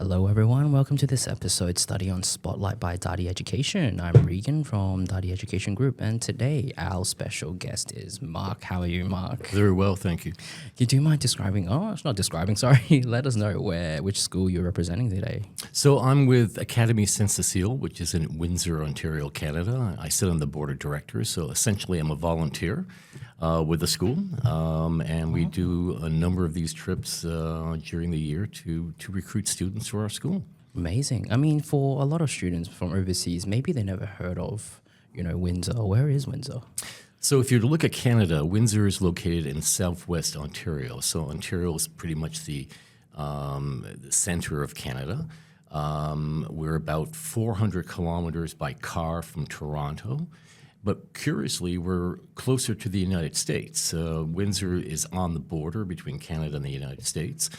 Hello everyone, welcome to this episode study on Spotlight by DADI Education. I'm Regan from DADI Education Group, and today our special guest is Mark. How are you, Mark? Very well, thank you. Do you mind sorry, let us know which school you're representing today. So I'm with Académie Ste-Cécile, which is in Windsor, Ontario, Canada. I sit on the board of directors, so essentially I'm a volunteer with the school, and we do a number of these trips during the year to recruit students for our school. Amazing. I mean, for a lot of students from overseas, maybe they never heard of, Windsor. Where is Windsor? So if you're to look at Canada, Windsor is located in southwest Ontario. So Ontario is pretty much the center of Canada. We're about 400 kilometers by car from Toronto. But curiously, we're closer to the United States. Windsor is on the border between Canada and the United States.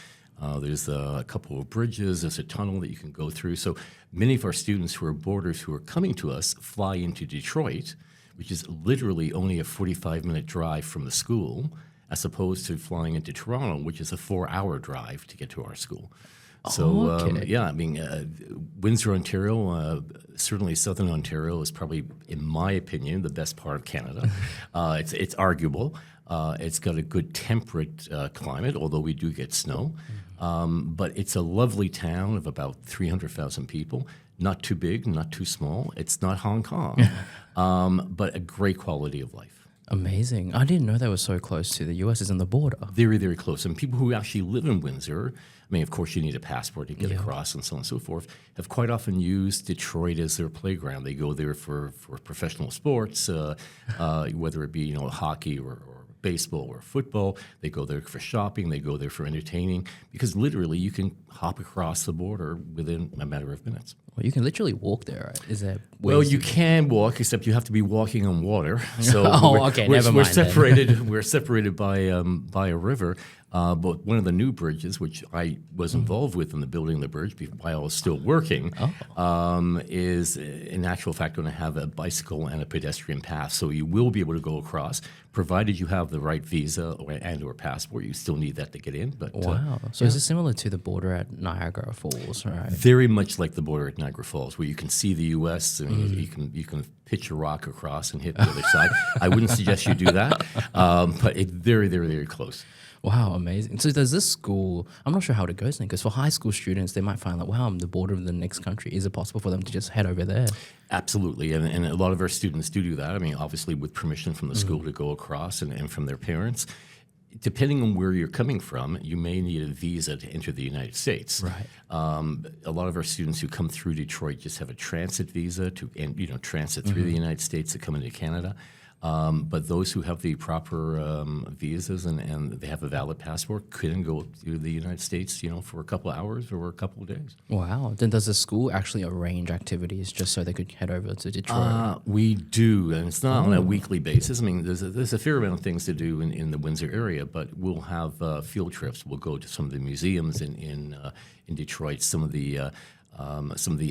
There's a couple of bridges, there's a tunnel that you can go through. So many of our students who are boarders who are coming to us fly into Detroit, which is literally only a 45-minute drive from the school, as opposed to flying into Toronto, which is a 4-hour drive to get to our school. So, okay. Windsor, Ontario, certainly Southern Ontario is probably, in my opinion, the best part of Canada. It's arguable. It's got a good temperate climate, although we do get snow. But it's a lovely town of about 300,000 people. Not too big, not too small. It's not Hong Kong, but a great quality of life. Amazing. I didn't know they were so close to the US is on the border. Very, very close. And people who actually live in Windsor, I mean, of course, you need a passport to get across and so on and so forth, have quite often used Detroit as their playground. They go there for professional sports, whether it be, hockey or baseball or football. They go there for shopping. They go there for entertaining, because literally you can hop across the border within a matter of minutes. Well, you can literally walk there, right? Is that well, you can walk, except you have to be walking on water. So never mind. We're separated by a river. But one of the new bridges, which I was involved with in the building of the bridge while I was still working, is in actual fact going to have a bicycle and a pedestrian path. So you will be able to go across, provided you have the right visa or passport. You still need that to get in. But wow. So is it similar to the border at Niagara Falls, right? Very much like the border at Niagara Falls, where you can see the U.S. and you can pitch a rock across and hit the other side. I wouldn't suggest you do that, but it's very, very, very close. Wow, amazing. So does this school, I'm not sure how it goes then, because for high school students, they might find wow, I'm the border of the next country. Is it possible for them to just head over there? Absolutely, and a lot of our students do that. I mean, obviously with permission from the school to go across and from their parents. Depending on where you're coming from, you may need a visa to enter the United States. Right. A lot of our students who come through Detroit just have a transit visa to transit through the United States to come into Canada. But those who have the proper visas and they have a valid passport can go to the United States, for a couple of hours or a couple of days. Wow. Then does the school actually arrange activities just so they could head over to Detroit? We do, and it's not on a weekly basis. I mean, there's a fair amount of things to do in the Windsor area, but we'll have field trips. We'll go to some of the museums in Detroit, some of the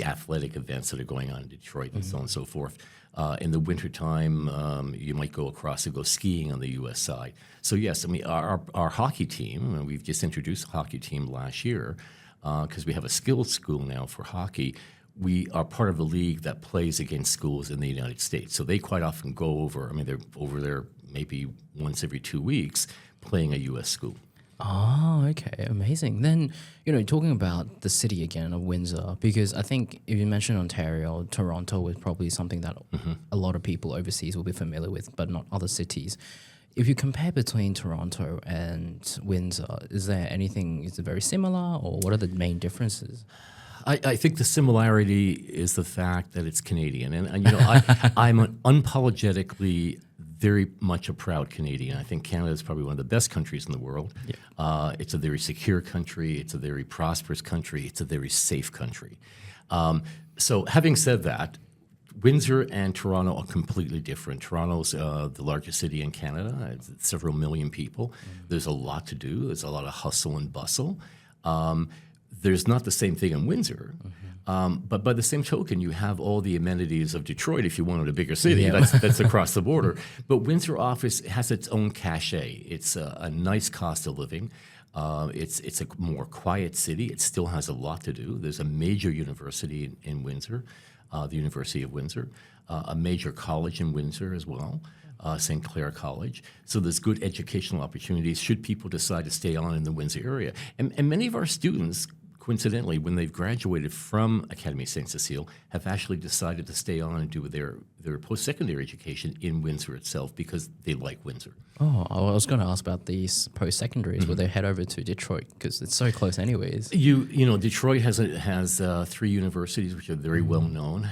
athletic events that are going on in Detroit, and so on and so forth. In the wintertime, you might go across and go skiing on the U.S. side. So yes, I mean, our hockey team, and we've just introduced a hockey team last year, because we have a skills school now for hockey. We are part of a league that plays against schools in the United States. So they quite often go over, they're over there maybe once every 2 weeks playing a U.S. school. Oh, okay. Amazing. Then, talking about the city again of Windsor, because I think if you mentioned Ontario, Toronto is probably something that a lot of people overseas will be familiar with, but not other cities. If you compare between Toronto and Windsor, is it very similar, or what are the main differences? I think the similarity is the fact that it's Canadian. And I'm unapologetically very much a proud Canadian. I think Canada is probably one of the best countries in the world. Yeah. It's a very secure country. It's a very prosperous country. It's a very safe country. So having said that, Windsor and Toronto are completely different. Toronto's the largest city in Canada. It's several million people. There's a lot to do. There's a lot of hustle and bustle. there's not the same thing in Windsor. But by the same token, you have all the amenities of Detroit if you wanted a bigger city. Yeah. That's across the border. But Windsor office has its own cachet. It's a nice cost of living. It's a more quiet city. It still has a lot to do. There's a major university in Windsor, the University of Windsor, a major college in Windsor as well, St. Clair College. So there's good educational opportunities should people decide to stay on in the Windsor area. And many of our students, coincidentally, when they've graduated from Académie Ste-Cécile, have actually decided to stay on and do their post-secondary education in Windsor itself because they like Windsor. Oh, I was going to ask about these post-secondaries. Will they head over to Detroit because it's so close anyways? You know, Detroit has 3 universities which are very well known,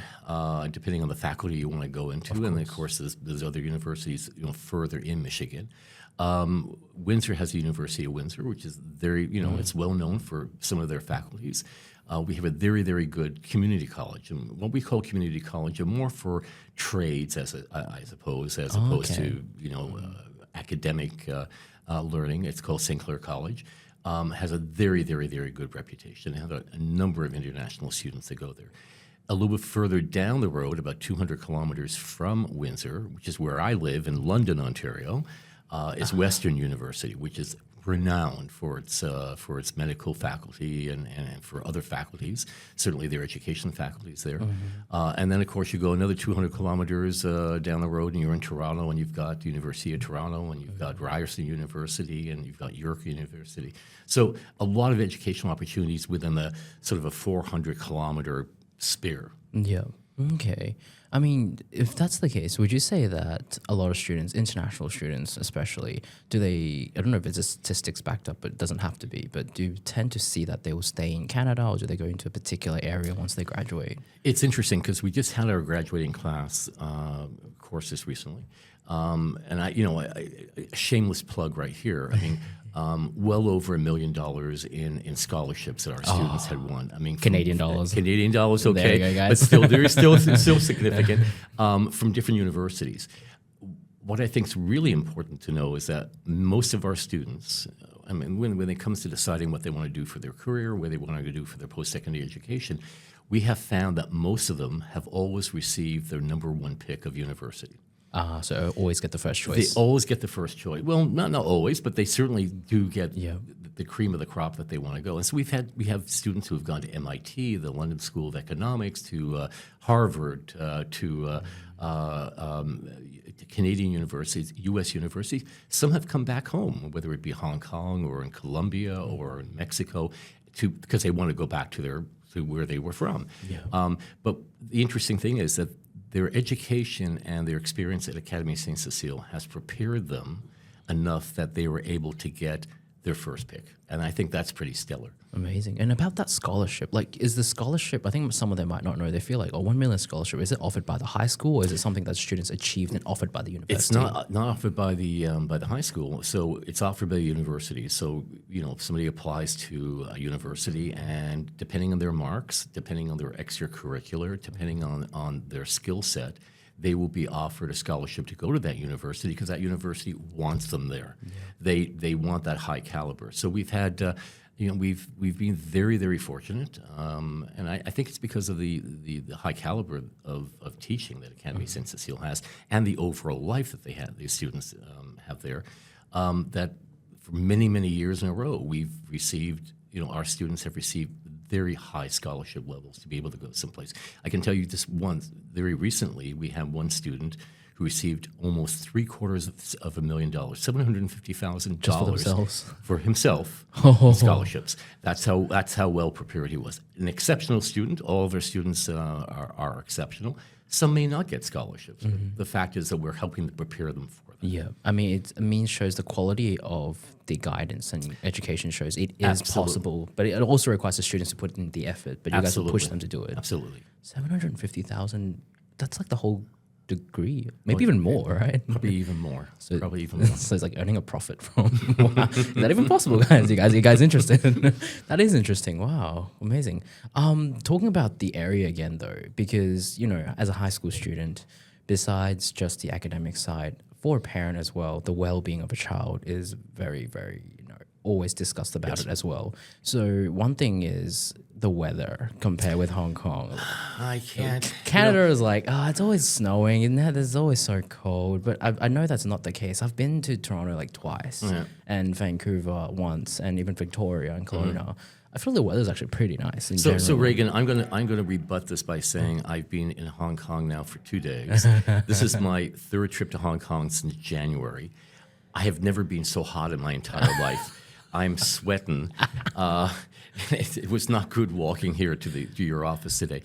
depending on the faculty you want to go into, and of course there's other universities further in Michigan. Windsor has the University of Windsor, which is very, it's well known for some of their faculties. We have a very, very good community college, and what we call community college are more for trades, I suppose, as opposed to academic learning. It's called St. Clair College. Has a very, very, very good reputation. They have a number of international students that go there. A little bit further down the road, about 200 kilometers from Windsor, which is where I live in London, Ontario, is Western University, which is renowned for its medical faculty and for other faculties. Certainly their education faculties there. And then, of course, you go another 200 kilometers down the road and you're in Toronto, and you've got the University of Toronto, and you've got Ryerson University, and you've got York University. So a lot of educational opportunities within the sort of a 400-kilometer sphere. Yeah. Okay. I mean, if that's the case, would you say that a lot of students, international students especially, I don't know if it's a statistics backed up, but it doesn't have to be, but do you tend to see that they will stay in Canada, or do they go into a particular area once they graduate? It's interesting because we just had our graduating class courses recently. And a shameless plug right here. I mean, well over $1 million in scholarships that our students had won. I mean, Canadian dollars. Canadian dollars, okay, there you go, guys. but still, they're still significant from different universities. What I think is really important to know is that most of our students, I mean, when it comes to deciding what they want to do for their career, what they want to do for their post-secondary education, we have found that most of them have always received their number one pick of university. So always get the first choice. They always get the first choice. Well, not always, but they certainly do get the cream of the crop that they want to go. And so we have students who have gone to MIT, the London School of Economics, to Harvard, to Canadian universities, U.S. universities. Some have come back home, whether it be Hong Kong or in Colombia or in Mexico, because they want to go back to where they were from. Yeah. But the interesting thing is that their education and their experience at Académie Ste-Cécile has prepared them enough that they were able to get their first pick. And I think that's pretty stellar. Amazing. And about that scholarship, like, is the scholarship, I think some of them might not know, they feel like, $1 million scholarship, is it offered by the high school, or is it something that students achieved and offered by the university? It's not offered by the high school, so it's offered by the university. So, if somebody applies to a university, and depending on their marks, depending on their extracurricular, depending on their skill set, they will be offered a scholarship to go to that university because that university wants them there. Yeah. They want that high caliber. So we've had, we've been very, very fortunate, and I think it's because of the high caliber of teaching that Académie Ste-Cécile has, and the overall life that these students have there. That for many, many years in a row, we've received, our students have received very high scholarship levels to be able to go someplace. I can tell you just once, very recently, we had one student who received almost $750,000, $750,000 for himself in scholarships. That's how well prepared he was. An exceptional student. All of our students are exceptional. Some may not get scholarships. The fact is that we're helping to prepare them for that. Yeah, I mean, it shows the quality of the guidance and education shows it is possible, but it also requires the students to put in the effort. But you guys will push them to do it. Absolutely. 750,000. That's like the whole degree, maybe even more, right? Probably even more. Probably even more. So it's like earning a profit from. Wow. Is that even possible, guys? You guys interested? That is interesting. Wow, amazing. Talking about the area again, though, because as a high school student, besides just the academic side, for a parent as well, the well-being of a child is very, very always discussed about it as well. So one thing is the weather compared with Hong Kong. I can't. Canada is like, it's always snowing and it's always so cold. But I know that's not the case. I've been to Toronto like twice and Vancouver once and even Victoria and Kelowna. I feel the weather's actually pretty nice. So Regan, I'm gonna rebut this by saying I've been in Hong Kong now for 2 days. This is my third trip to Hong Kong since January. I have never been so hot in my entire life. I'm sweating. It was not good walking here to your office today.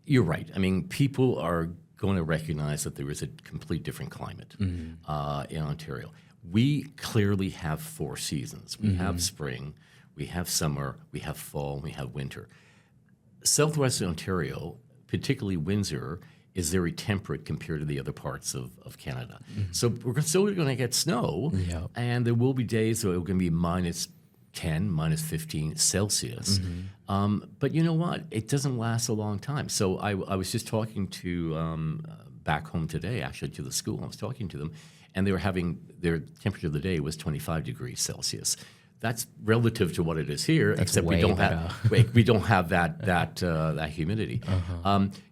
You're right. I mean, people are going to recognize that there is a complete different climate in Ontario. We clearly have 4 seasons. We have spring, we have summer, we have fall, and we have winter. Southwestern Ontario, particularly Windsor, is very temperate compared to the other parts of Canada. So we're still going to get snow, and there will be days where it's going to be minus 10, minus 15 Celsius. But you know what? It doesn't last a long time. So I was just talking to, back home today, actually, to the school. I was talking to them, and they were having, their temperature of the day was 25 degrees Celsius. That's relative to what it is here, except we don't have that humidity.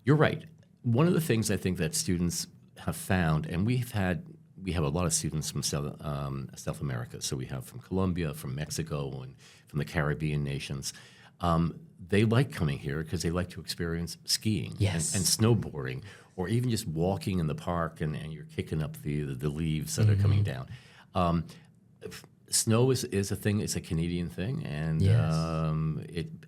You're right. One of the things I think that students have found, and we have a lot of students from South America. So we have from Colombia, from Mexico, and from the Caribbean nations. They like coming here because they like to experience skiing and snowboarding, or even just walking in the park and you're kicking up the leaves that are coming down. Snow is a thing. It's a Canadian thing, and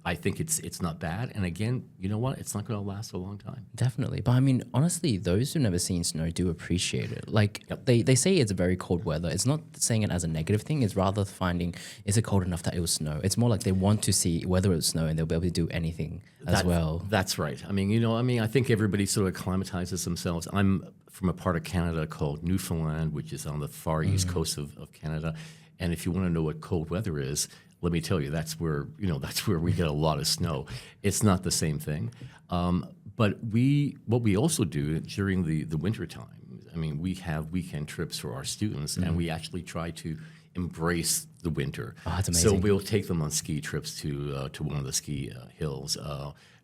I think it's not bad. And again, you know what? It's not going to last a long time. Definitely. But I mean, honestly, those who've never seen snow do appreciate it. Like, they say it's very cold weather. It's not saying it as a negative thing. It's rather finding, is it cold enough that it will snow? It's more like they want to see whether it'll snow and they'll be able to do anything as well. That's right. I mean, I think everybody sort of acclimatizes themselves. I'm from a part of Canada called Newfoundland, which is on the far east coast of Canada. And if you want to know what cold weather is, let me tell you, that's where we get a lot of snow. It's not the same thing. But what we also do during the winter time, I mean, we have weekend trips for our students, and we actually try to embrace the winter. Oh, that's amazing. So we'll take them on ski trips to one of the ski hills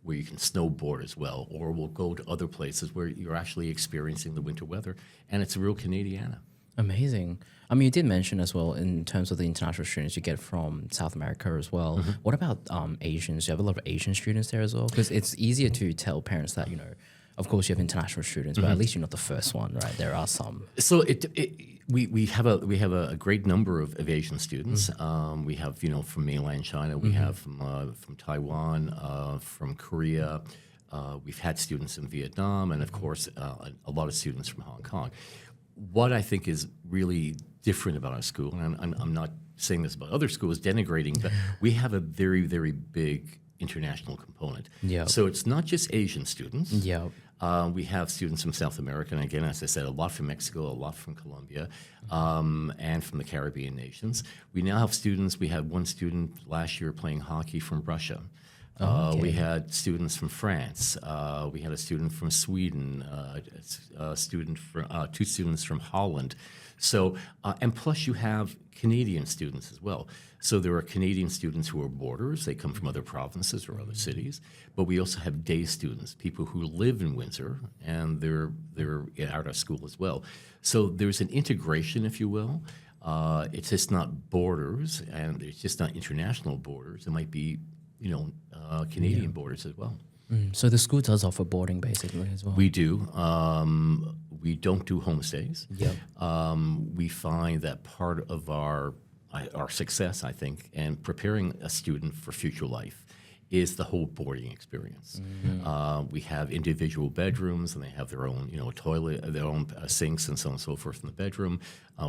where you can snowboard as well, or we'll go to other places where you're actually experiencing the winter weather, and it's a real Canadiana. Amazing. I mean, you did mention as well in terms of the international students you get from South America as well. What about Asians? Do you have a lot of Asian students there as well? Because it's easier to tell parents that, of course you have international students, but at least you're not the first one, right? There are some. So we have a great number of Asian students. We have from mainland China. We have from Taiwan, from Korea. We've had students in Vietnam, and of course a lot of students from Hong Kong. What I think is really different about our school, and I'm not saying this about other schools, denigrating, but we have a very, very big international component. So it's not just Asian students. We have students from South America, and again, as I said, a lot from Mexico, a lot from Colombia, and from the Caribbean nations. We now have students. We had one student last year playing hockey from Russia. We had students from France. We had a student from Sweden. Two students from Holland. So, and plus you have Canadian students as well. So there are Canadian students who are boarders. They come from other provinces or other cities. But we also have day students, people who live in Windsor, and they're at our school as well. So there's an integration, if you will. It's just not borders, and it's just not international borders. It might be Canadian borders as well. So the school does offer boarding basically as well? We do. We don't do homestays. We find that part of our success, I think, and preparing a student for future life is the whole boarding experience. We have individual bedrooms, and they have their own, toilet, their own sinks, and so on and so forth in the bedroom.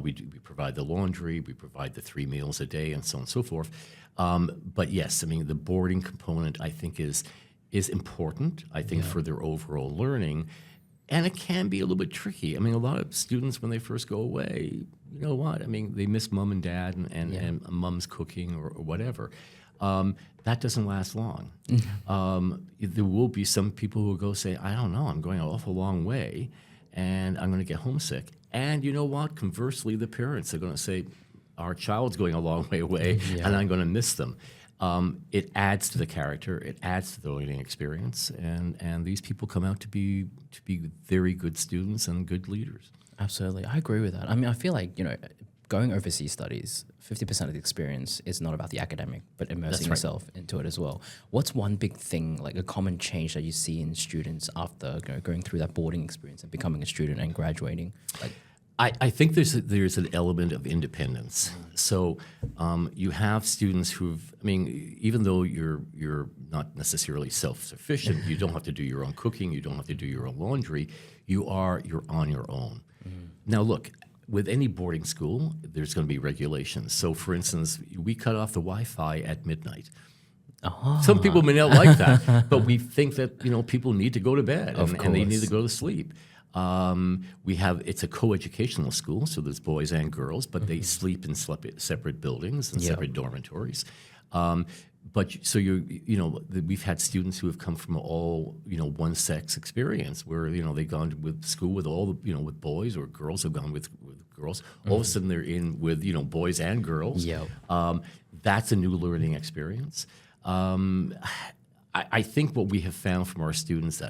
We provide the laundry, we provide the 3 meals a day, and so on and so forth. But yes, I mean, the boarding component, I think, is important, I think, for their overall learning. And it can be a little bit tricky. I mean, a lot of students, when they first go away, you know what? I mean, they miss mom and dad and mom's cooking or whatever. That doesn't last long. There will be some people who will go say, I don't know, I'm going an awful long way, and I'm going to get homesick. And you know what? Conversely, the parents are going to say, our child's going a long way away, and I'm going to miss them. It adds to the character, it adds to the learning experience, and these people come out to be very good students and good leaders. Absolutely. I agree with that. I mean, I feel like, going overseas studies, 50% of the experience is not about the academic, but immersing yourself into it as well. What's one big thing, like a common change that you see in students after going through that boarding experience and becoming a student and graduating? Like, I think there's an element of independence. So you have students even though you're not necessarily self-sufficient, you don't have to do your own cooking, you don't have to do your own laundry, you're on your own. Now look, with any boarding school, there's going to be regulations. So for instance, we cut off the Wi-Fi at midnight. Some people may not like that, but we think that people need to go to bed and they need to go to sleep. It's a co-educational school, so there's boys and girls, but they sleep in separate buildings and separate dormitories. But so we've had students who have come from all one-sex experience, where they've gone with school with all the with boys, or girls have gone with girls. All of a sudden they're in with boys and girls. That's a new learning experience. I think what we have found from our students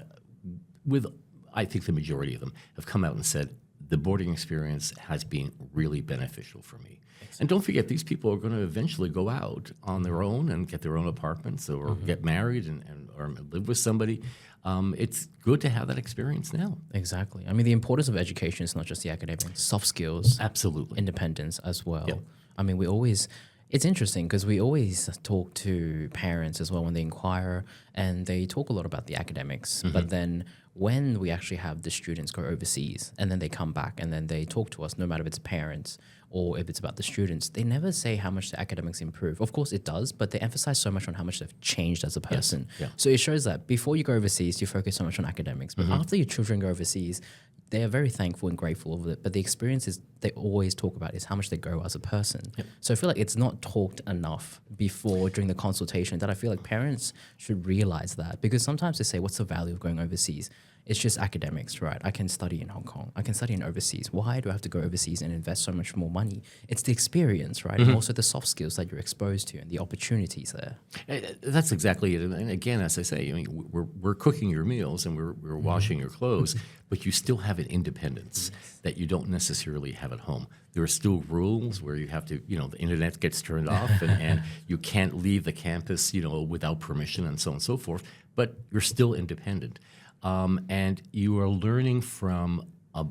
I think the majority of them have come out and said the boarding experience has been really beneficial for me. And don't forget, these people are going to eventually go out on their own and get their own apartments or get married or live with somebody. It's good to have that experience now. Exactly. I mean, the importance of education is not just the academics, soft skills. Absolutely. Independence as well. Yep. I mean, it's interesting because we always talk to parents as well when they inquire, and they talk a lot about the academics. But then when we actually have the students go overseas and then they come back and then they talk to us, no matter if it's parents or if it's about the students, they never say how much the academics improve. Of course it does, but they emphasize so much on how much they've changed as a person. Yeah. So it shows that before you go overseas, you focus so much on academics. But after your children go overseas, they are very thankful and grateful of it. But the experiences they always talk about is how much they grow as a person. So I feel like it's not talked enough before during the consultation, that I feel like parents should realize that. Because sometimes they say, what's the value of going overseas? It's just academics, right? I can study in Hong Kong. I can study in overseas. Why do I have to go overseas and invest so much more money? It's the experience, right? And also the soft skills that you're exposed to and the opportunities there. That's exactly it. And again, as I say, we're cooking your meals and we're washing your clothes, but you still have an independence that you don't necessarily have at home. There are still rules where you have to, the internet gets turned off and you can't leave the campus, without permission and so on and so forth, but you're still independent. And you are learning from a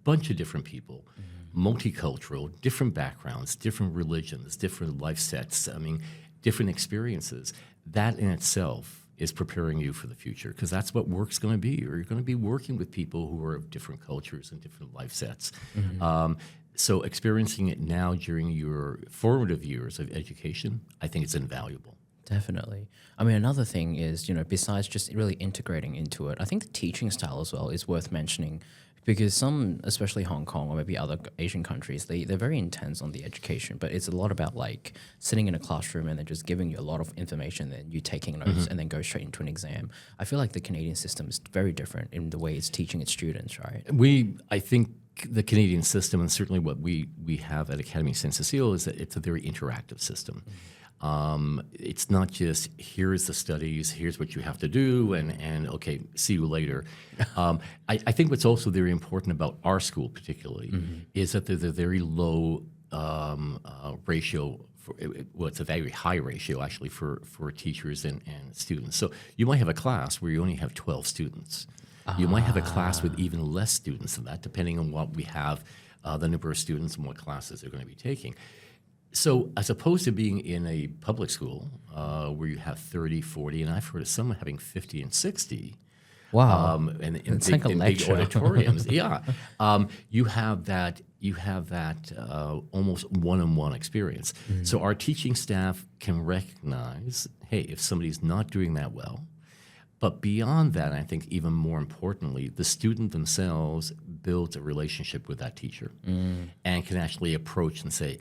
bunch of different people, multicultural, different backgrounds, different religions, different life sets, different experiences. That in itself is preparing you for the future, because that's what work's going to be. You're going to be working with people who are of different cultures and different life sets. So experiencing it now during your formative years of education, I think it's invaluable. Definitely. I mean, another thing is, besides just really integrating into it, I think the teaching style as well is worth mentioning, because some, especially Hong Kong or maybe other Asian countries, they're very intense on the education, but it's a lot about like sitting in a classroom and they're just giving you a lot of information, then you taking notes and then go straight into an exam. I feel like the Canadian system is very different in the way it's teaching its students, right? I think the Canadian system, and certainly what we have at Académie Ste-Cécile, is that it's a very interactive system. It's not just, here's the studies, here's what you have to do, and okay, see you later. I think what's also very important about our school particularly is that there's a very low ratio, it's a very high ratio actually for teachers and students. So you might have a class where you only have 12 students. You might have a class with even less students than that, depending on what we have, the number of students and what classes they're going to be taking. So as opposed to being in a public school where you have 30, 40, and I've heard of some having 50 and 60. Wow. And it's big, like a in lecture. big auditoriums. You have that almost one-on-one experience. So our teaching staff can recognize, hey, if somebody's not doing that well. But beyond that, I think even more importantly, the student themselves builds a relationship with that teacher and can actually approach and say,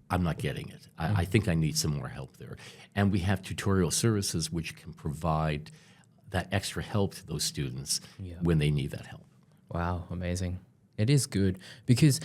I'm not getting it. I think I need some more help there. And we have tutorial services which can provide that extra help to those students when they need that help. Wow, amazing. It is good because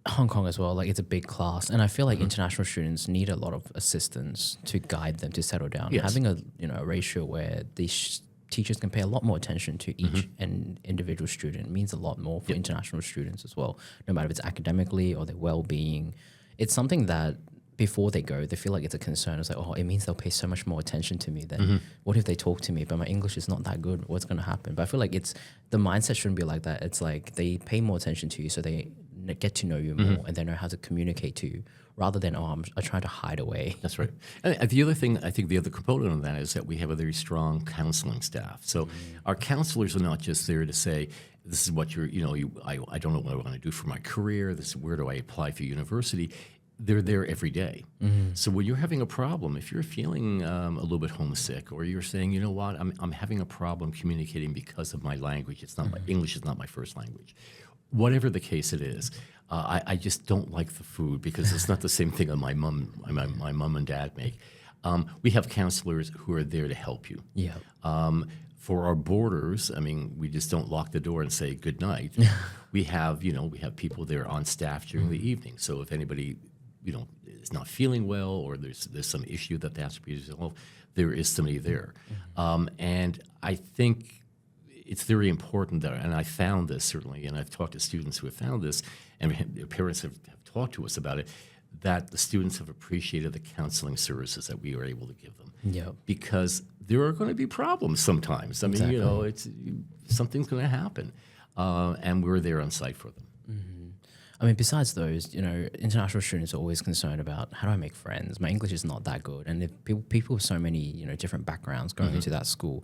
Hong Kong as well, like it's a big class, and I feel like international students need a lot of assistance to guide them to settle down. Yes. Having a ratio where these teachers can pay a lot more attention to each and individual student means a lot more for international students as well, no matter if it's academically or their well-being. It's something that before they go, they feel like it's a concern. It's like, oh, it means they'll pay so much more attention to me. Then what if they talk to me, but my English is not that good? What's going to happen? But I feel like the mindset shouldn't be like that. It's like they pay more attention to you, so they get to know you more and they know how to communicate to you, rather than I'm trying to hide away. That's right. And the other thing, I think the other component of that is that we have a very strong counseling staff. So our counselors are not just there to say, this is what I don't know what I want to do for my career. This is where do I apply for university. They're there every day. So when you're having a problem, if you're feeling a little bit homesick, or you're saying, you know what, I'm having a problem communicating because of my language. It's not my English is not my first language. Whatever the case it is, I just don't like the food because it's not the same thing that my mom and dad make. We have counselors who are there to help you. Yeah. For our boarders, I mean, we just don't lock the door and say good night. we have people there on staff during the evening. So if anybody, is not feeling well, or there's some issue that has to be resolved, there is somebody there. And I think it's very important that, and I found this certainly, and I've talked to students who have found this, and their parents have talked to us about it, that the students have appreciated the counseling services that we were able to give them. Yeah. Because there are going to be problems sometimes. I mean, something's going to happen, and we're there on site for them. I mean, besides those, international students are always concerned about how do I make friends? My English is not that good. And if people with so many, different backgrounds going into that school,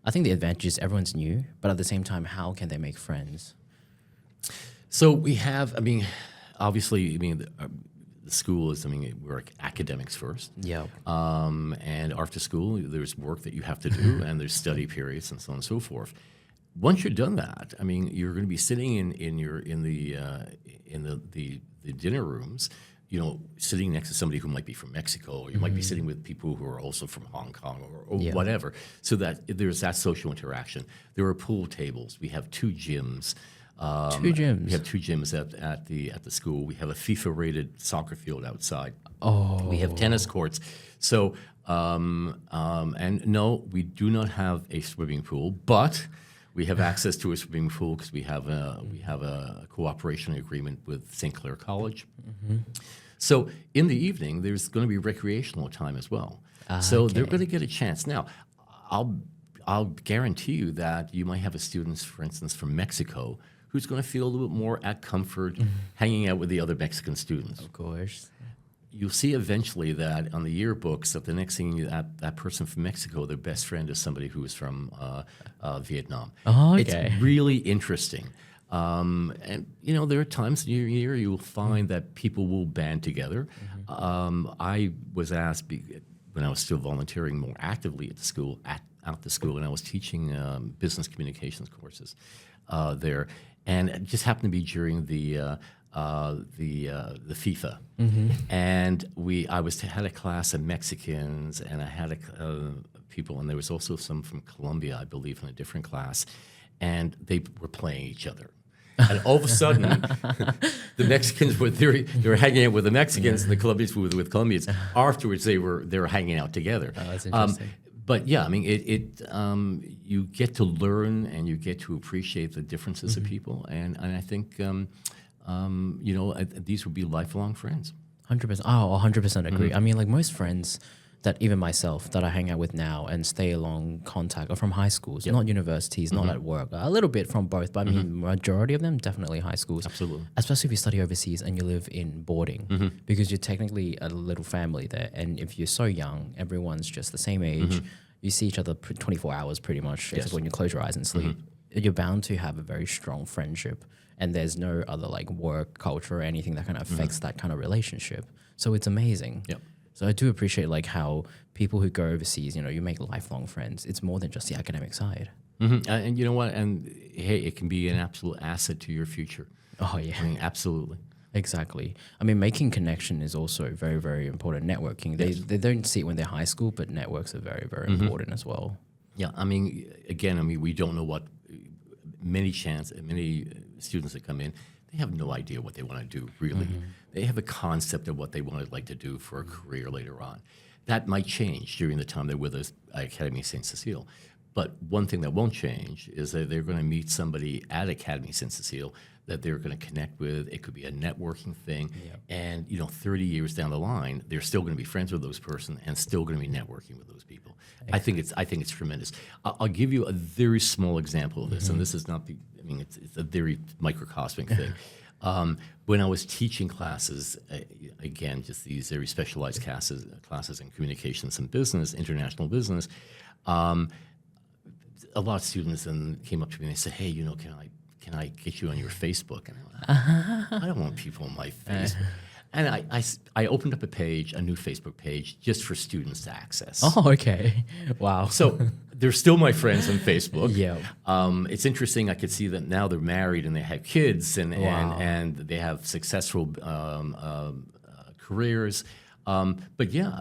I think the advantage is everyone's new, but at the same time, how can they make friends? So we have, obviously, the school is, we're academics first. Yeah. And after school, there's work that you have to do, and there's study periods and so on and so forth. Once you're done that, you're going to be sitting in the dinner rooms, sitting next to somebody who might be from Mexico, or you might be sitting with people who are also from Hong Kong or whatever, so that there's that social interaction. There are pool tables. We have 2 gyms. Two gyms. We have 2 gyms at the school. We have a FIFA-rated soccer field outside. Oh. We have tennis courts. So, and no, we do not have a swimming pool, but we have access to a swimming pool because we have a cooperation agreement with St. Clair College. So in the evening, there's going to be recreational time as well. So they're going to get a chance. Now, I'll guarantee you that you might have a student, for instance, from Mexico, who's going to feel a little bit more at comfort hanging out with the other Mexican students. Of course. You'll see eventually that on the yearbooks that the next thing that person from Mexico, their best friend is somebody who is from Vietnam. Oh, okay. It's really interesting. And, there are times in your year you will find that people will band together. I was asked when I was still volunteering more actively at the school, and I was teaching business communications courses there. And it just happened to be during the FIFA, and I had a class of Mexicans, and I had people, and there was also some from Colombia, I believe, in a different class, and they were playing each other. And all of a sudden, the Mexicans they were hanging out with the Mexicans, and the Colombians were with Colombians. Afterwards, they were hanging out together. Oh, that's interesting. But yeah, you get to learn and you get to appreciate the differences of people, and I think these would be lifelong friends. 100%. Oh, 100% agree. I mean, like most friends that even myself that I hang out with now and stay along contact are from high schools, not universities, not at work. A little bit from both, but I mean, majority of them definitely high schools. Absolutely. Especially if you study overseas and you live in boarding, because you're technically a little family there. And if you're so young, everyone's just the same age. You see each other 24 hours pretty much, except when you close your eyes and sleep. You're bound to have a very strong friendship. And there's no other like work culture or anything that kind of affects that kind of relationship. So it's amazing. Yep. So I do appreciate like how people who go overseas, you make lifelong friends. It's more than just the academic side. And you know what? And hey, it can be an absolute asset to your future. Oh yeah. Absolutely. Exactly. I mean, making connection is also very, very important. Networking. They don't see it when they're high school, but networks are very, very important as well. Yeah. We don't know what many students that come in, they have no idea what they want to do, really. They have a concept of what they would like to do for a career later on. That might change during the time they're with us at Académie Ste-Cécile. But one thing that won't change is that they're going to meet somebody at Académie Ste-Cécile that they're going to connect with. It could be a networking thing. And, 30 years down the line, they're still going to be friends with those person and still going to be networking with those people. I think it's tremendous. I'll give you a very small example of this, and this is not it's a very microcosmic thing. When I was teaching classes, again, just these very specialized classes in communications and business, international business, a lot of students then came up to me and they said, "Hey, can I get you on your Facebook?" And I don't want people on my Facebook. And I opened up a new Facebook page just for students to access. Oh, okay. Wow. So they're still my friends on Facebook. Yeah. It's interesting. I could see that now they're married and they have kids and they have successful careers. But yeah,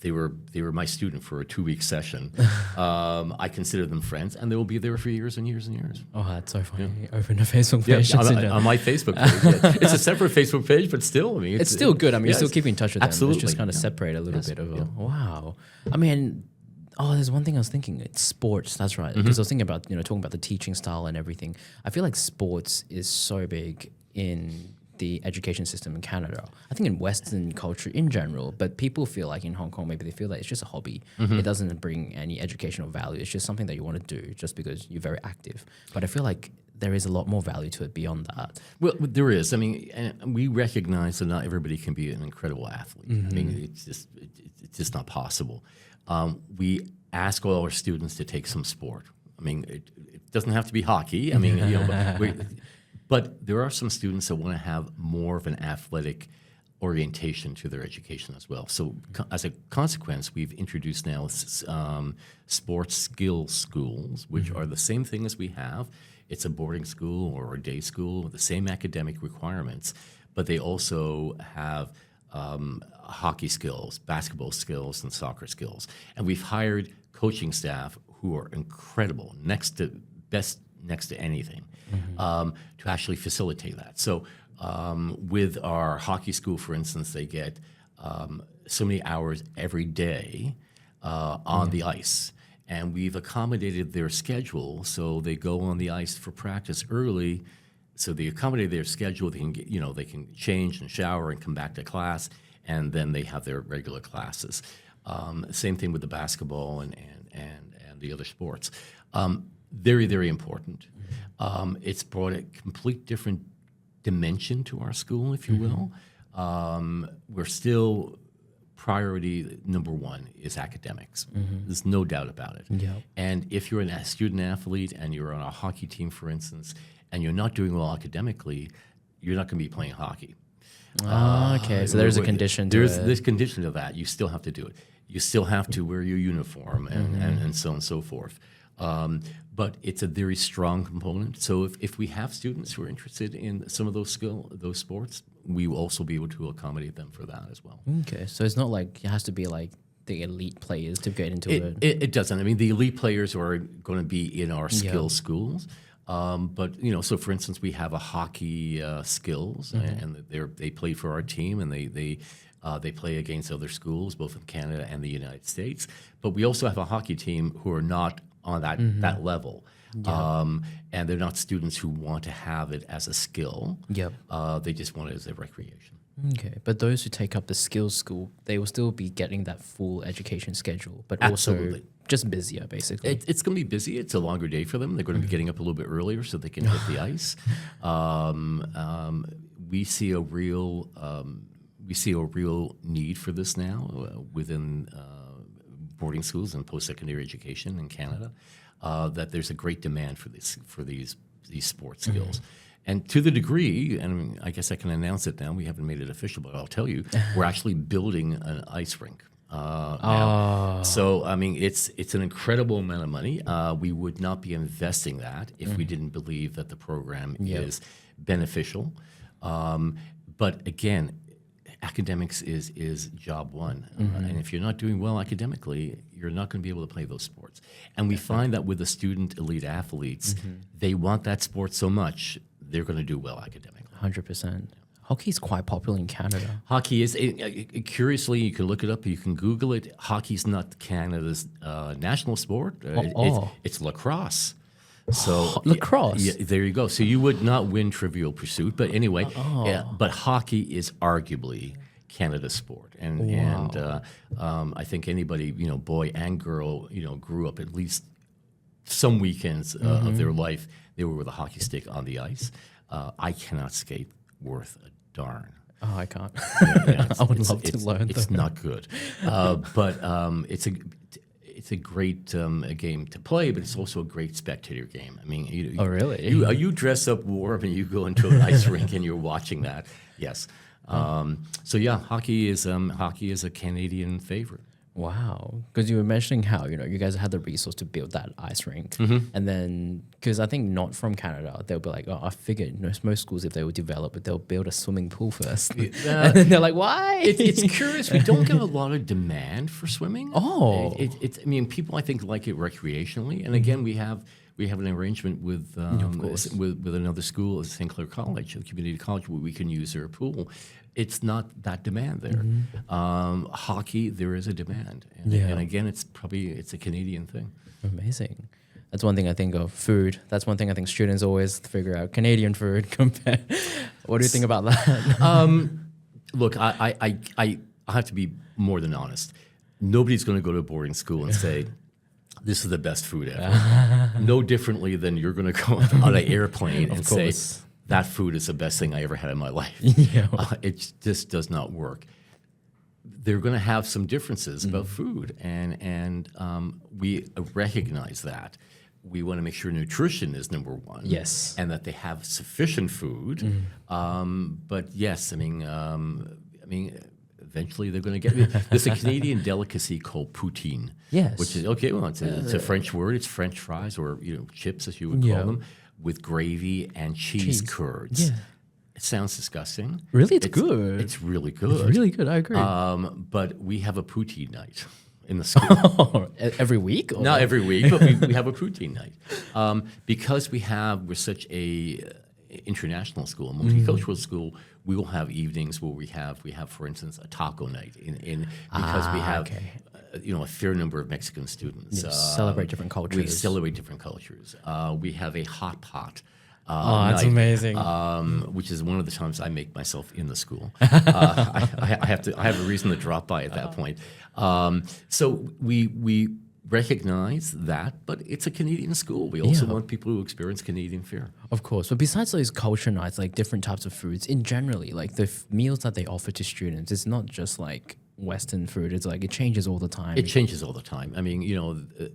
they were my student for a 2-week session. I consider them friends, and they will be there for years and years and years. Oh, that's so funny. Open a Facebook page. On my Facebook page. Yeah. It's a separate Facebook page, but still, it's still good. You're still keeping in touch with them. Absolutely. It's just kind of separate a little bit of wow. There's one thing I was thinking. It's sports. That's right. Because I was thinking about talking about the teaching style and everything. I feel like sports is so big in the education system in Canada. I think in Western culture in general, but people feel like in Hong Kong, maybe they feel like it's just a hobby. It doesn't bring any educational value. It's just something that you want to do just because you're very active. But I feel like there is a lot more value to it beyond that. Well, there is. And we recognize that not everybody can be an incredible athlete. It's just not possible. We ask all our students to take some sport. It doesn't have to be hockey. But there are some students that want to have more of an athletic orientation to their education as well. So as a consequence, we've introduced now sports skills schools, which are the same thing as we have. It's a boarding school or a day school with the same academic requirements, but they also have hockey skills, basketball skills, and soccer skills. And we've hired coaching staff who are incredible, next to anything, to actually facilitate that. So with our hockey school, for instance, they get so many hours every day on the ice. And we've accommodated their schedule, so they go on the ice for practice early. So they accommodate their schedule. They can they can change and shower and come back to class, and then they have their regular classes. Same thing with the basketball and the other sports. Very, very important. It's brought a complete different dimension to our school, if you will. We're still priority number one is academics. There's no doubt about it. And if you're a student athlete and you're on a hockey team, for instance, and you're not doing well academically, you're not going to be playing hockey. Okay, so there's a condition to it. There's condition to that. You still have to do it. You still have to wear your uniform and so on and so forth. But it's a very strong component. So if we have students who are interested in some of those sports, we will also be able to accommodate them for that as well. Okay, so it's not like it has to be like the elite players to get into it. It doesn't. The elite players are going to be in our skills schools. But so for instance, we have a hockey skills, and they play for our team, and they play against other schools, both in Canada and the United States. But we also have a hockey team who are not on that level. And they're not students who want to have it as a skill. They just want it as a recreation. Okay, but those who take up the skills school, they will still be getting that full education schedule, but Absolutely. also just busier, basically. It's going to be busy. It's a longer day for them. They're going to be getting up a little bit earlier so they can hit the ice. We see a real need for this now within boarding schools and post-secondary education in Canada. That there's a great demand for these sports skills. And to the degree, and I guess I can announce it now, we haven't made it official, but I'll tell you, we're actually building an ice rink now. So, it's an incredible amount of money. We would not be investing that if we didn't believe that the program is beneficial. But again, academics is job one. And if you're not doing well academically, you're not going to be able to play those sports. And we find that with the student elite athletes, they want that sport so much they're going to do well academically. 100%. Hockey is quite popular in Canada. Hockey is, curiously, you can look it up, you can Google it. Hockey's not Canada's national sport. It's lacrosse. So lacrosse? Yeah, there you go. So you would not win Trivial Pursuit. But anyway, but hockey is arguably Canada's sport. And I think anybody, boy and girl, grew up at least some weekends of their life, they were with a hockey stick on the ice. I cannot skate worth a darn. Oh, I can't. I would love to learn. It's not good, but it's a great game to play, but it's also a great spectator game. I mean, oh really? You dress up warm and you go into an ice rink and you're watching that. Yes. So yeah, hockey is a Canadian favorite. Wow, because you were mentioning how you guys had the resource to build that ice rink, and then because I think not from Canada, they'll be like, oh, I figured most schools, if they would develop it, they'll build a swimming pool first, and then they're like, why? It's curious. We don't get a lot of demand for swimming. Oh, I mean, people I think like it recreationally, and again, we have an arrangement with with another school, St. Clair College, a community college, where we can use their pool. It's not that demand there. Hockey, there is a demand, and again, it's a Canadian thing. Amazing. That's one thing I think of. Food. That's one thing I think students always figure out. Canadian food compared. What do you think about that? Look, I have to be more than honest. Nobody's going to go to a boarding school and say, this is the best food ever. No differently than you're going to go on an airplane and say, that food is the best thing I ever had in my life. It just does not work. They're going to have some differences about food, and we recognize that. We want to make sure nutrition is number one. Yes. And that they have sufficient food. But yes, I mean, eventually they're going to get. There's a Canadian delicacy called poutine. Yes. Which is it's a French word. It's French fries or chips, as you would call them, with gravy and cheese curds. Yeah. It sounds disgusting. Really, it's good. It's really good. It's really good. I agree. But we have a poutine night in the school. Every week? Or? Not every week, but we have a poutine night because we're such a international school, a multicultural school. We will have evenings where we have, for instance, a taco night because we have. Okay. A fair number of Mexican students. Celebrate different cultures. We celebrate different cultures. We have a hot pot. That's amazing. Which is one of the times I make myself in the school. I have a reason to drop by at that point. So we recognize that, but it's a Canadian school. We also want people who experience Canadian fare. Of course. But besides those culture nights, like different types of foods, in generally, like the meals that they offer to students, it's not just like Western food. It's like it changes all the time. It changes all the time. I mean,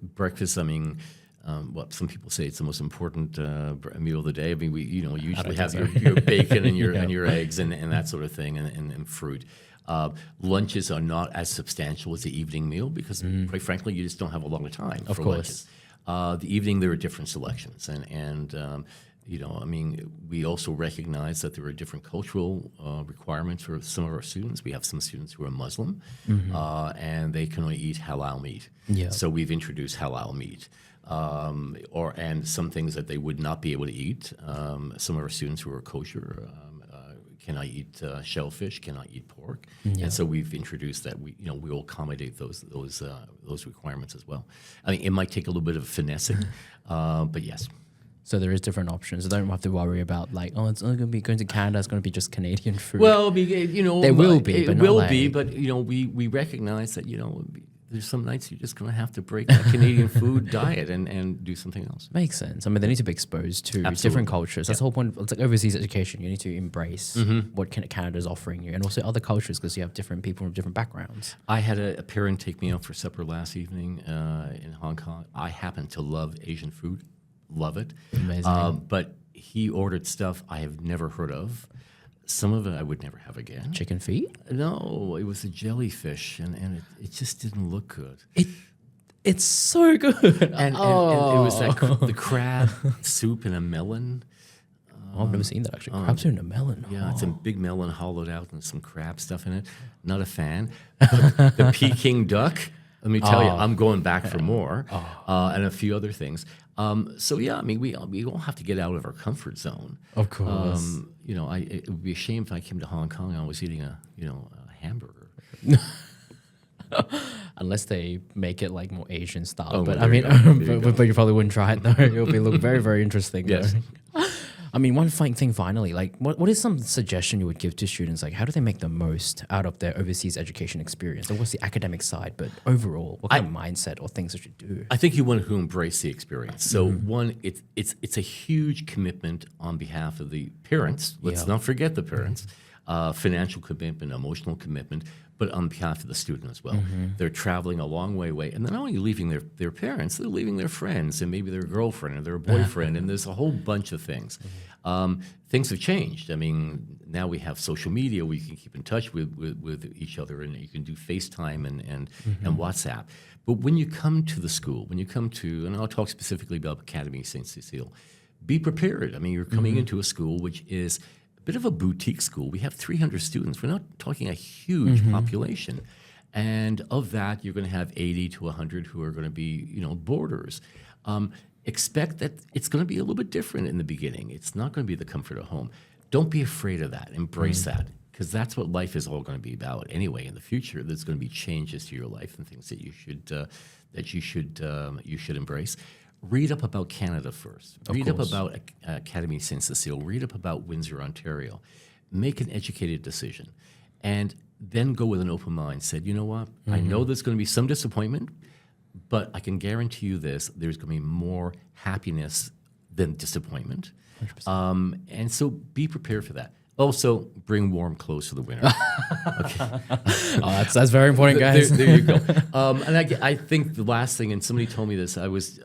breakfast, what some people say it's the most important meal of the day. I mean, we usually have your bacon and your eggs and that sort of thing and fruit. Lunches are not as substantial as the evening meal because, quite frankly, you just don't have a lot of time for lunches. The evening, there are different selections. We also recognize that there are different cultural requirements for some of our students. We have some students who are Muslim, and they can only eat halal meat. Yeah. So we've introduced halal meat. And some things that they would not be able to eat. Some of our students who are kosher cannot eat shellfish, cannot eat pork, and so we've introduced that. We will accommodate those requirements as well. I mean, it might take a little bit of finessing, but yes. So there is different options. So don't have to worry about like, it's only going to be going to Canada. It's going to be just Canadian food. Well, there will be, but it will be. But we recognize that there's some nights you're just going to have to break that Canadian food diet and do something else. Makes sense. I mean, they need to be exposed to different cultures. That's the whole point. It's like overseas education. You need to embrace what Canada's offering you, and also other cultures because you have different people from different backgrounds. I had a parent take me out for supper last evening in Hong Kong. I happen to love Asian food. Love it. Amazing. But he ordered stuff I have never heard of. Some of it I would never have again. Chicken feet? No, it was a jellyfish, and it just didn't look good. It's so good. And it was like the crab soup in a melon. I've never seen that actually. Crab soup in a melon. Yeah, it's a big melon hollowed out and some crab stuff in it. Not a fan. But the Peking duck. Let me tell you, I'm going back for more, and a few other things. So yeah, I mean, we all have to get out of our comfort zone. Of course. It would be a shame if I came to Hong Kong and I was eating a hamburger. Unless they make it like more Asian style. Oh, But well, I mean, but you probably wouldn't try it though. It'll look very, very interesting. Yes. I mean, one fine thing finally, like what is some suggestion you would give to students? Like how do they make the most out of their overseas education experience? Like what's the academic side, but overall, what kind of mindset or things they should do? I think you want to embrace the experience. So one, it's a huge commitment on behalf of the parents. Let's not forget the parents. Financial commitment, emotional commitment, but on behalf of the student as well. They're traveling a long way away, and they're not only leaving their parents, they're leaving their friends and maybe their girlfriend or their boyfriend, and there's a whole bunch of things. Things have changed. I mean, now we have social media where you can keep in touch with each other, and you can do FaceTime and WhatsApp. But when you come to the school, and I'll talk specifically about Académie Ste-Cécile, be prepared. I mean, you're coming into a school which is bit of a boutique school. We have 300 students. We're not talking a huge population. And of that, you're going to have 80 to 100 who are going to be, boarders. Expect that it's going to be a little bit different in the beginning. It's not going to be the comfort of home. Don't be afraid of that. Embrace that, because that's what life is all going to be about anyway. In the future, there's going to be changes to your life and things that you should embrace. Read up about Canada first. Read up about Académie Ste-Cécile. Read up about Windsor, Ontario. Make an educated decision. And then go with an open mind. Said, you know what? I know there's going to be some disappointment, but I can guarantee you this. There's going to be more happiness than disappointment. And so be prepared for that. Also, bring warm clothes for the winter. That's very important, guys. There you go. And I think the last thing, and somebody told me this, I was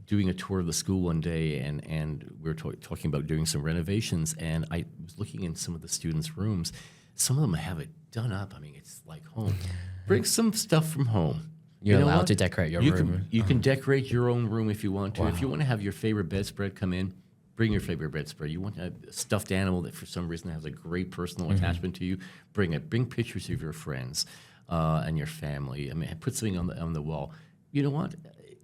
doing a tour of the school one day, and we were talking about doing some renovations, and I was looking in some of the students' rooms. Some of them have it done up. I mean, it's like home. Bring some stuff from home. You're allowed to decorate your room. You can decorate your own room if you want to. Wow. If you want to have your favorite bedspread come in, bring your favorite bedspread. You want a stuffed animal that for some reason has a great personal attachment to you, bring it. Bring pictures of your friends and your family. I mean, put something on the wall. You know what?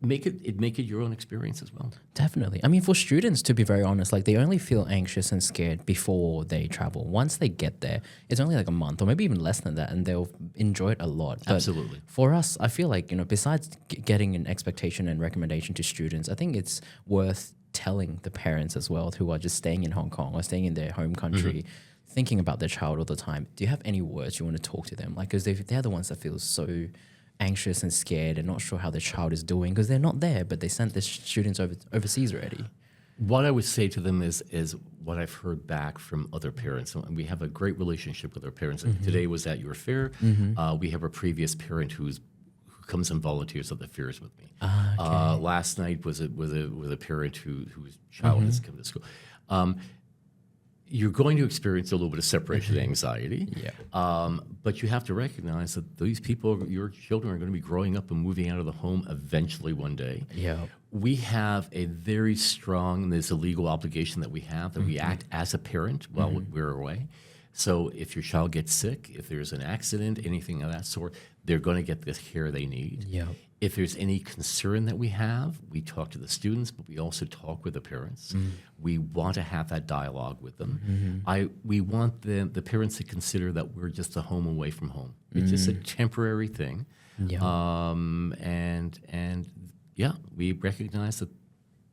Make it your own experience as well. Definitely. I mean, for students, to be very honest, like they only feel anxious and scared before they travel. Once they get there, it's only like a month or maybe even less than that, and they'll enjoy it a lot. But absolutely. For us, I feel like, besides getting an expectation and recommendation to students, I think it's worth telling the parents as well who are just staying in Hong Kong or staying in their home country, thinking about their child all the time. Do you have any words you want to talk to them? Like, because they're the ones that feel so anxious and scared and not sure how their child is doing because they're not there, but they sent their students overseas already. What I would say to them is what I've heard back from other parents. And we have a great relationship with our parents. Today was at your fair. We have a previous parent who comes and volunteers at the fairs with me. Okay. Last night was with a parent whose child has come to school. You're going to experience a little bit of separation anxiety, but you have to recognize that these people, your children, are going to be growing up and moving out of the home eventually one day. Yeah, we have a very strong, there's a legal obligation that we have, that we act as a parent while we're away. So if your child gets sick, if there's an accident, anything of that sort, they're going to get the care they need. Yeah. If there's any concern that we have, we talk to the students, but we also talk with the parents. We want to have that dialogue with them. We want the parents to consider that we're just a home away from home. It's just a temporary thing. Yeah. We recognize that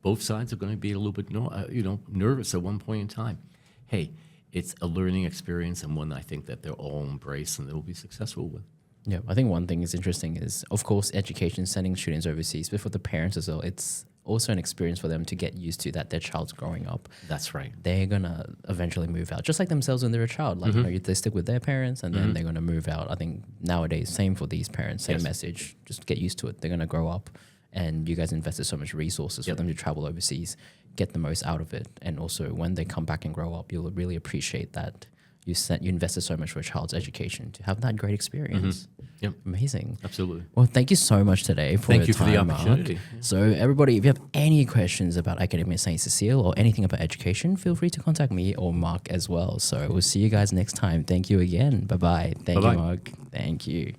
both sides are going to be a little bit nervous at one point in time. Hey, it's a learning experience and one I think that they'll all embrace and they'll be successful with. Yeah, I think one thing is interesting is, of course, education, sending students overseas, but for the parents as well, it's also an experience for them to get used to that their child's growing up. That's right. They're going to eventually move out, just like themselves when they're a child. Like, they stick with their parents and then they're going to move out. I think nowadays, same for these parents, same message. Just get used to it. They're going to grow up, and you guys invested so much resources for them to travel overseas, get the most out of it. And also, when they come back and grow up, you'll really appreciate that you invested so much for a child's education to have that great experience. Yep. Amazing. Absolutely. Well, thank you so much today for Thank your you for time, the opportunity. Mark. So everybody, if you have any questions about Académie Ste-Cécile or anything about education, feel free to contact me or Mark as well. So we'll see you guys next time. Thank you again. Bye-bye. Thank you, Mark. Thank you.